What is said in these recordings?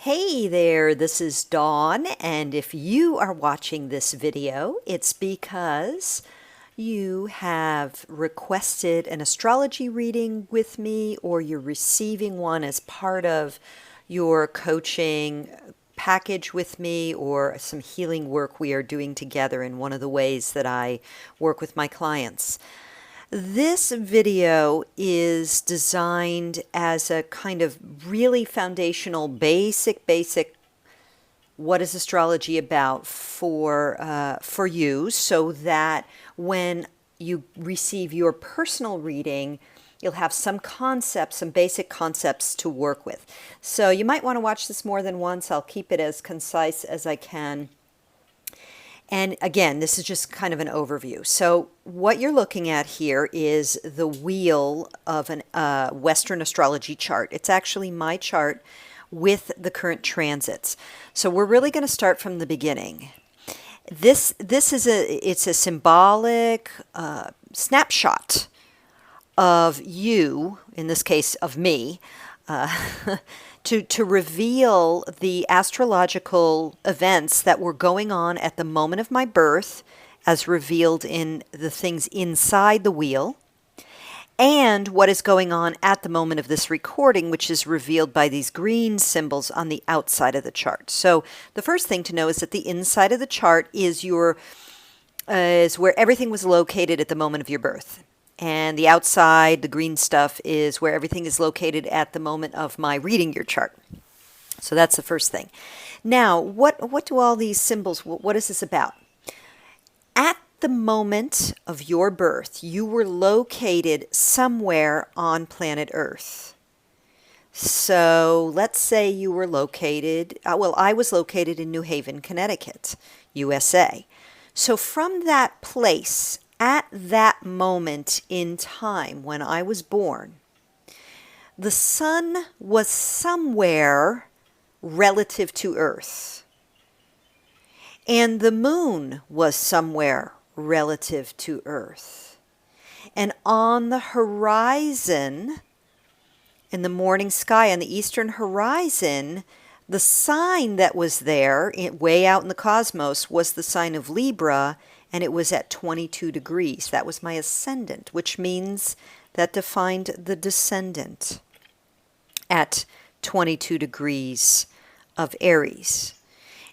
Hey there, this is Dawn, and if you are watching this video, it's because you have requested an astrology reading with me or you're receiving one as part of your coaching package with me or some healing work we are doing together in one of the ways that I work with my clients. This video is designed as a kind of really foundational, basic, what is astrology about for you, so that when you receive your personal reading, you'll have some concepts, some basic concepts to work with. So you might want to watch this more than once. I'll keep it as concise as I can. And again, this is just kind of an overview. So what you're looking at here is the wheel of an Western astrology chart. It's actually my chart with the current transits. So we're really going to start from the beginning. This is it's a symbolic snapshot of you, in this case of me, to reveal the astrological events that were going on at the moment of my birth, as revealed in the things inside the wheel, and what is going on at the moment of this recording, which is revealed by these green symbols on the outside of the chart. So the first thing to know is that the inside of the chart is where everything was located at the moment of your birth. And the outside, the green stuff, is where everything is located at the moment of my reading your chart. So that's the first thing. Now, what do all these symbols, what is this about? At the moment of your birth, you were located somewhere on planet Earth. So let's say you were located, I was located in New Haven, Connecticut, USA. So from that place, at that moment in time when I was born, the sun was somewhere relative to Earth, and the moon was somewhere relative to Earth. And on the horizon, in the morning sky, on the eastern horizon, the sign that was there, way out in the cosmos, was the sign of Libra, and it was at 22 degrees. That was my ascendant, which means that defined the descendant at 22 degrees of Aries.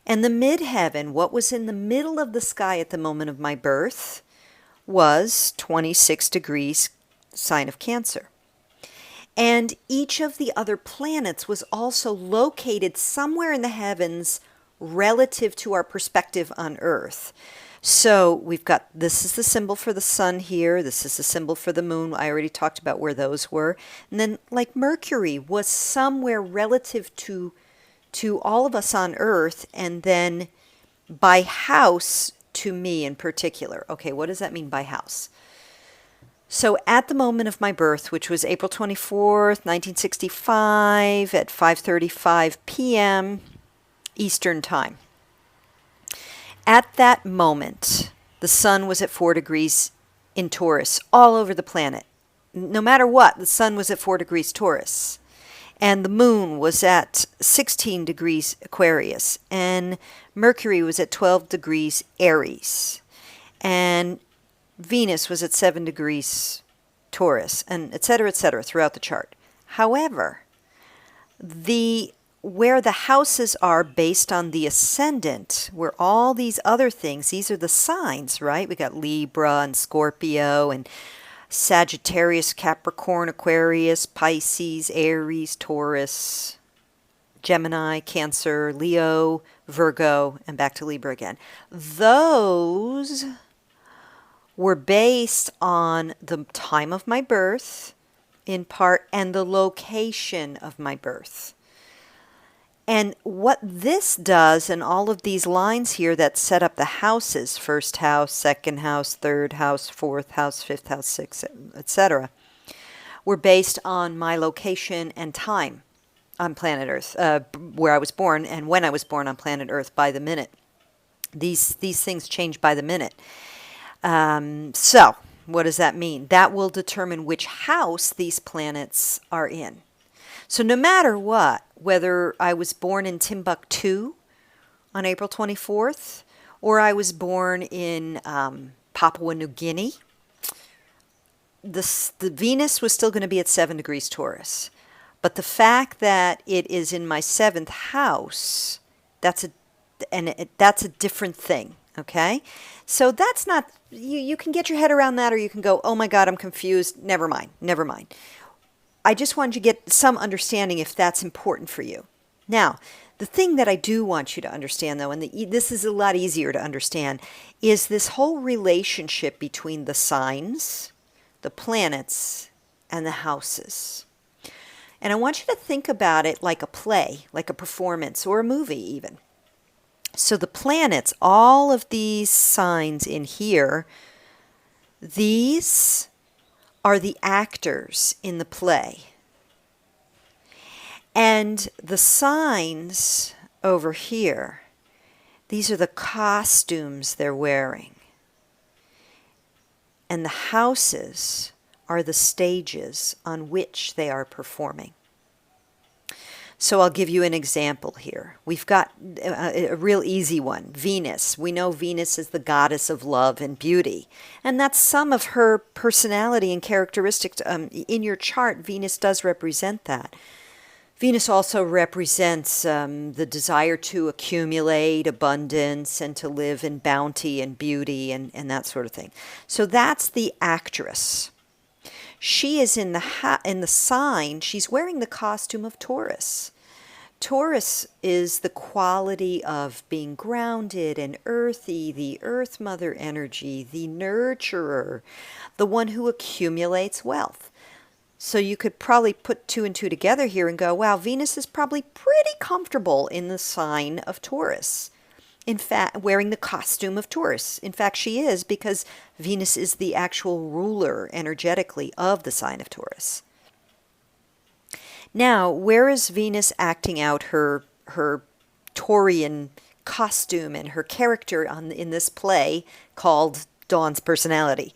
And the midheaven, what was in the middle of the sky at the moment of my birth, was 26 degrees, sign of Cancer. And each of the other planets was also located somewhere in the heavens relative to our perspective on Earth. So we've got, this is the symbol for the sun here. This is the symbol for the moon. I already talked about where those were. And then like Mercury was somewhere relative to all of us on Earth, and then by house to me in particular. Okay, what does that mean by house? So at the moment of my birth, which was April 24th, 1965 at 5:35 p.m. Eastern Time, at that moment, the sun was at 4 degrees in Taurus all over the planet. No matter what, the sun was at 4 degrees Taurus. And the moon was at 16 degrees Aquarius. And Mercury was at 12 degrees Aries. And Venus was at 7 degrees Taurus, and et cetera, throughout the chart. However, where the houses are based on the ascendant, where all these other things, these are the signs, right? We got Libra and Scorpio and Sagittarius, Capricorn, Aquarius, Pisces, Aries, Taurus, Gemini, Cancer, Leo, Virgo, and back to Libra again. Those were based on the time of my birth, in part, and the location of my birth. And what this does, and all of these lines here that set up the houses, first house, second house, third house, fourth house, fifth house, sixth, etc., were based on my location and time on planet Earth, where I was born and when I was born on planet Earth by the minute. These things change by the minute. So what does that mean? That will determine which house these planets are in. So no matter what, whether I was born in Timbuktu on April 24th, or I was born in Papua New Guinea, the Venus was still going to be at 7 degrees Taurus. But the fact that it is in my 7th house, that's a different thing, okay? So that's not, you can get your head around that, or you can go, oh my God, I'm confused. Never mind, never mind. I just wanted you to get some understanding if that's important for you. Now, the thing that I do want you to understand, though, and this is a lot easier to understand, is this whole relationship between the signs, the planets, and the houses. And I want you to think about it like a play, like a performance, or a movie even. So the planets, all of these signs in here, these are the actors in the play. And the signs over here, these are the costumes they're wearing. And the houses are the stages on which they are performing. So I'll give you an example here. We've got a real easy one, Venus. We know Venus is the goddess of love and beauty. And that's some of her personality and characteristics. In your chart, Venus does represent that. Venus also represents the desire to accumulate abundance and to live in bounty and beauty and that sort of thing. So that's the actress. She is in the sign, she's wearing the costume of Taurus. Taurus is the quality of being grounded and earthy, the earth mother energy, the nurturer, the one who accumulates wealth. So you could probably put 2 and 2 together here and go, wow, Venus is probably pretty comfortable in the sign of Taurus. In fact, wearing the costume of Taurus. In fact, she is, because Venus is the actual ruler energetically of the sign of Taurus. Now, where is Venus acting out her Taurian costume and her character in this play called Dawn's Personality?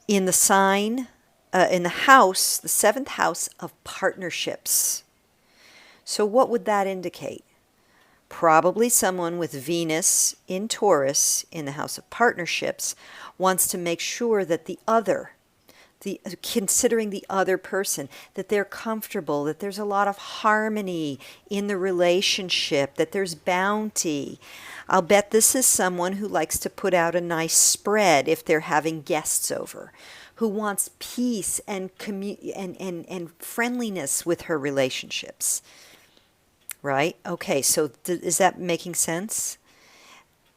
In the sign, in the house, the 7th house of partnerships. So what would that indicate? Probably someone with Venus in Taurus in the house of partnerships wants to make sure that considering the other person, that they're comfortable, that there's a lot of harmony in the relationship, that there's bounty. I'll bet this is someone who likes to put out a nice spread if they're having guests over, who wants peace and friendliness with her relationships. Right? Okay, so is that making sense?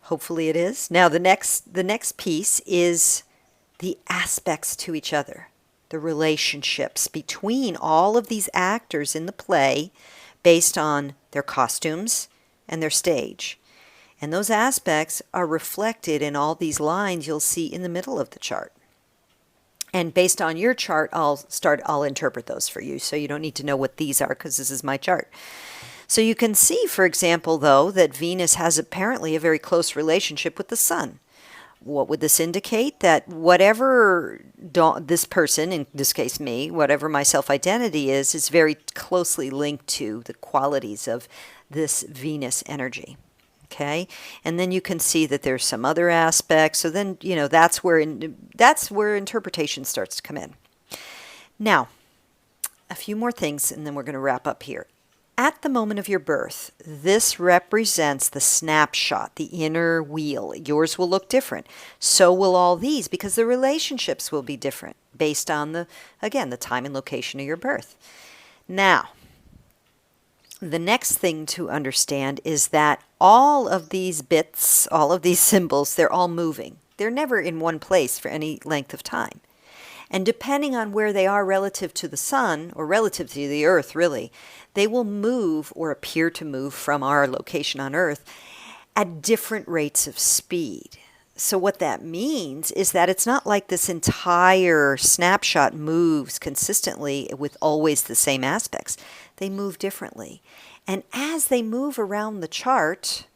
Hopefully it is. Now the next piece is the aspects to each other, the relationships between all of these actors in the play based on their costumes and their stage. And those aspects are reflected in all these lines you'll see in the middle of the chart. And based on your chart, I'll interpret those for you, so you don't need to know what these are because this is my chart. So you can see, for example, though, that Venus has apparently a very close relationship with the Sun. What would this indicate? That whatever this person, in this case me, whatever my self-identity is very closely linked to the qualities of this Venus energy. Okay, and then you can see that there's some other aspects. So then, that's where interpretation starts to come in. Now, a few more things, and then we're going to wrap up here. At the moment of your birth, this represents the snapshot, the inner wheel. Yours will look different. So will all these, because the relationships will be different based on the time and location of your birth. Now, the next thing to understand is that all of these bits, all of these symbols, they're all moving. They're never in one place for any length of time. And depending on where they are relative to the sun, or relative to the earth really, they will move or appear to move from our location on earth at different rates of speed. So what that means is that it's not like this entire snapshot moves consistently with always the same aspects. They move differently. And as they move around the chart,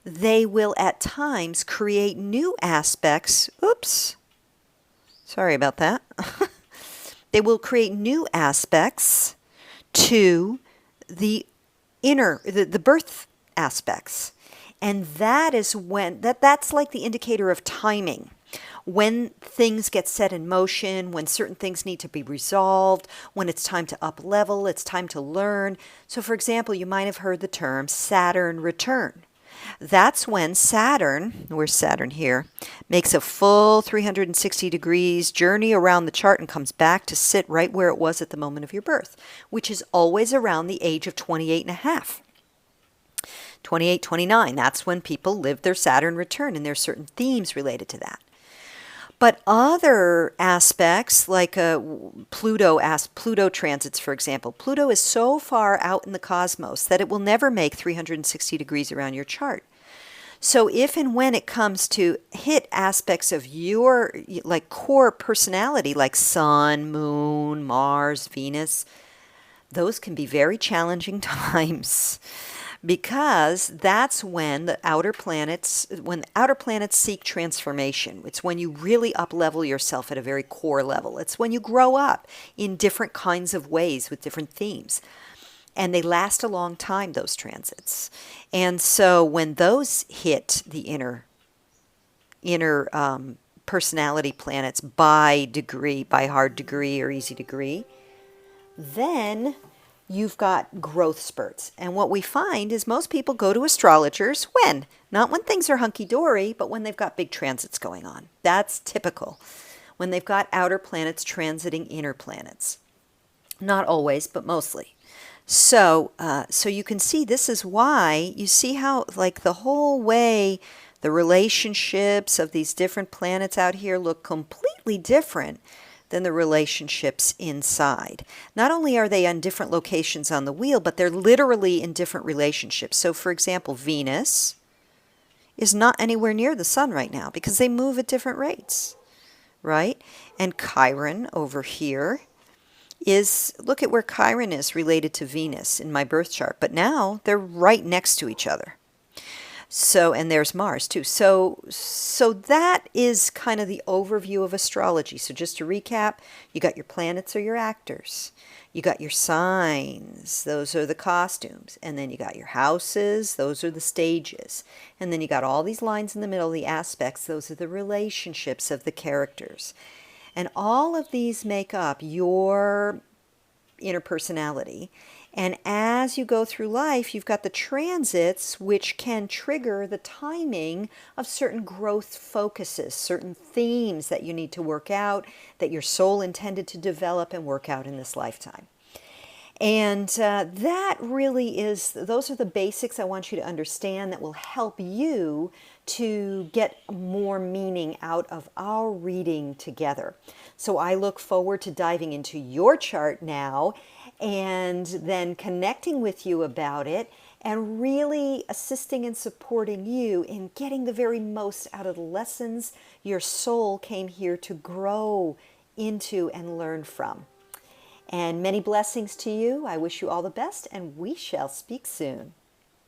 they will at times create new aspects. Oops. Sorry about that. They will create new aspects to the the birth aspects. And that is when, that's like the indicator of timing. When things get set in motion, when certain things need to be resolved, when it's time to up level, it's time to learn. So for example, you might have heard the term Saturn return. That's when Saturn, where's Saturn here, makes a full 360 degrees journey around the chart and comes back to sit right where it was at the moment of your birth, which is always around the age of 28 and a half. 28, 29, that's when people live their Saturn return, and there's certain themes related to that. But other aspects, like Pluto transits, for example. Pluto is so far out in the cosmos that it will never make 360 degrees around your chart. So if and when it comes to hit aspects of your like core personality, like Sun, Moon, Mars, Venus, those can be very challenging times. Because that's when the outer planets seek transformation. It's when you really up-level yourself at a very core level. It's when you grow up in different kinds of ways with different themes. And they last a long time, those transits. And so when those hit the inner personality planets by degree, by hard degree or easy degree, then you've got growth spurts. And what we find is most people go to astrologers when? Not when things are hunky-dory, but when they've got big transits going on. That's typical. When they've got outer planets transiting inner planets. Not always, but mostly. So you can see this is why you see how like the whole way the relationships of these different planets out here look completely different than the relationships inside. Not only are they on different locations on the wheel, but they're literally in different relationships. So for example, Venus is not anywhere near the sun right now because they move at different rates, right? And Chiron over here is, look at where Chiron is related to Venus in my birth chart, but now they're right next to each other. So, and there's Mars too. So that is kind of the overview of astrology. So just to recap, you got your planets or your actors. You got your signs, those are the costumes. And then you got your houses, those are the stages. And then you got all these lines in the middle, the aspects, those are the relationships of the characters. And all of these make up your inner personality. And as you go through life, you've got the transits, which can trigger the timing of certain growth focuses, certain themes that you need to work out, that your soul intended to develop and work out in this lifetime. And that really is, those are the basics I want you to understand that will help you to get more meaning out of our reading together. So I look forward to diving into your chart now and then connecting with you about it and really assisting and supporting you in getting the very most out of the lessons your soul came here to grow into and learn from. And many blessings to you. I wish you all the best, and we shall speak soon.